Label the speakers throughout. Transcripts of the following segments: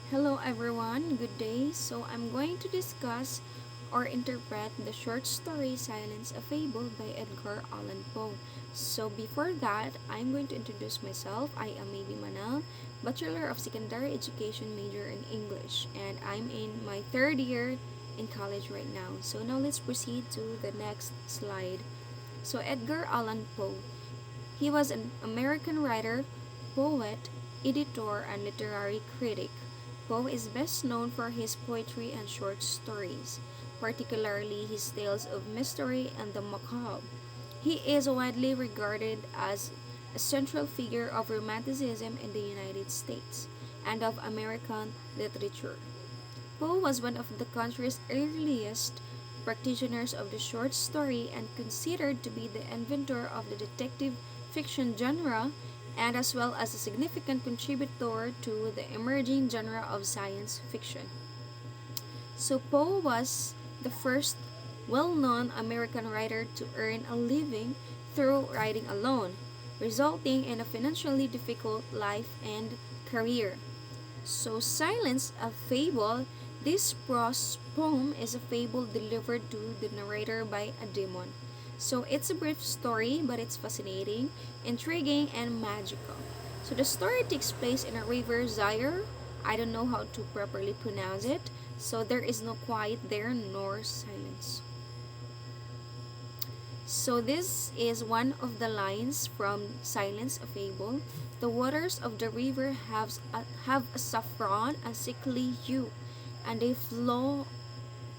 Speaker 1: Hello everyone, good day. So I'm going to discuss or interpret the short story Silence a Fable by Edgar Allan Poe. So before that, I'm going to introduce myself. I am Maybe Manal, Bachelor of Secondary Education major in English, and I'm in my third year in college right now. So now let's proceed to the next slide. So Edgar Allan Poe. He was an American writer, poet, editor, and literary critic. Poe is best known for his poetry and short stories, particularly his tales of mystery and the macabre. He is widely regarded as a central figure of Romanticism in the United States and of American literature. Poe was one of the country's earliest practitioners of the short story and considered to be the inventor of the detective fiction genre and as well as a significant contributor to the emerging genre of science fiction. So Poe was the first well-known American writer to earn a living through writing alone, resulting in a financially difficult life and career. So, Silence a Fable. This prose poem is a fable delivered to the narrator by a demon. So, it's a brief story, but it's fascinating, intriguing, and magical. So, the story takes place in a river Zaire. I don't know how to properly pronounce it. So, there is no quiet there nor silence. So this is one of the lines from Silence a Fable. The waters of the river have a saffron and sickly hue, and they flow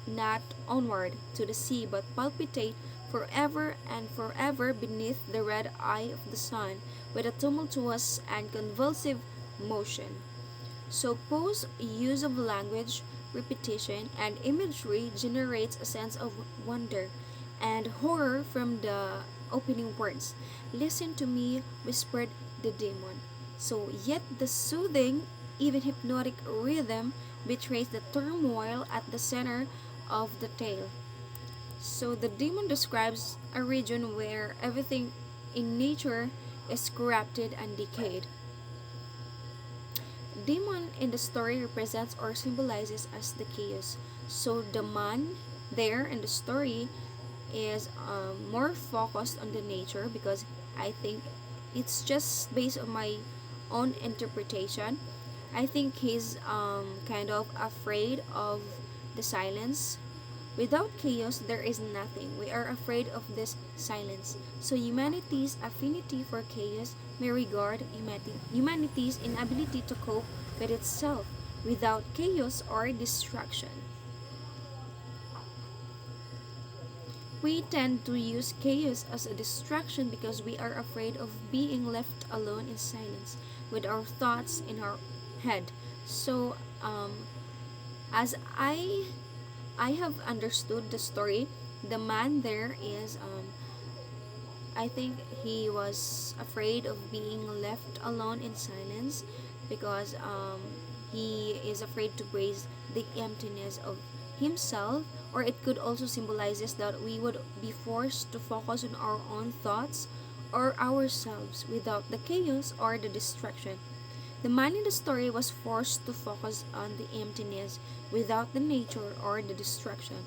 Speaker 1: not onward to the sea, but palpitate forever and forever beneath the red eye of the sun with a tumultuous and convulsive motion. So Poe's use of language, repetition, and imagery generates a sense of wonder and horror from the opening words. Listen to me, whispered the demon. So yet the soothing, even hypnotic rhythm betrays the turmoil at the center of the tale. So the demon describes a region where everything in nature is corrupted and decayed. Demon in the story represents or symbolizes as the chaos. So the man there in the story is more focused on the nature because I think it's just based on my own interpretation. I think he's kind of afraid of the silence. Without chaos, there is nothing. We are afraid of this silence. So humanity's affinity for chaos may regard humanity's inability to cope with itself without chaos or distraction. We tend to use chaos as a distraction because we are afraid of being left alone in silence with our thoughts in our head. So, as I have understood the story, the man there is I think he was afraid of being left alone in silence because he is afraid to raise the emptiness of himself, or it could also symbolizes that we would be forced to focus on our own thoughts or ourselves without the chaos or the distraction. The man in the story was forced to focus on the emptiness without the nature or the distraction.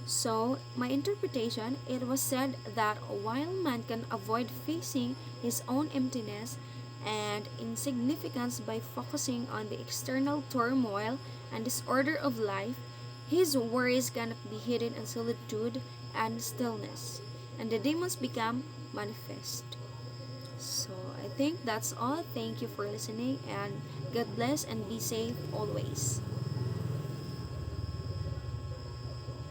Speaker 1: So, my interpretation, it was said that while man can avoid facing his own emptiness and insignificance by focusing on the external turmoil and disorder of life, his worries cannot be hidden in solitude and stillness, and the demons become manifest. So, I think that's all. Thank you for listening, and God bless and be safe always.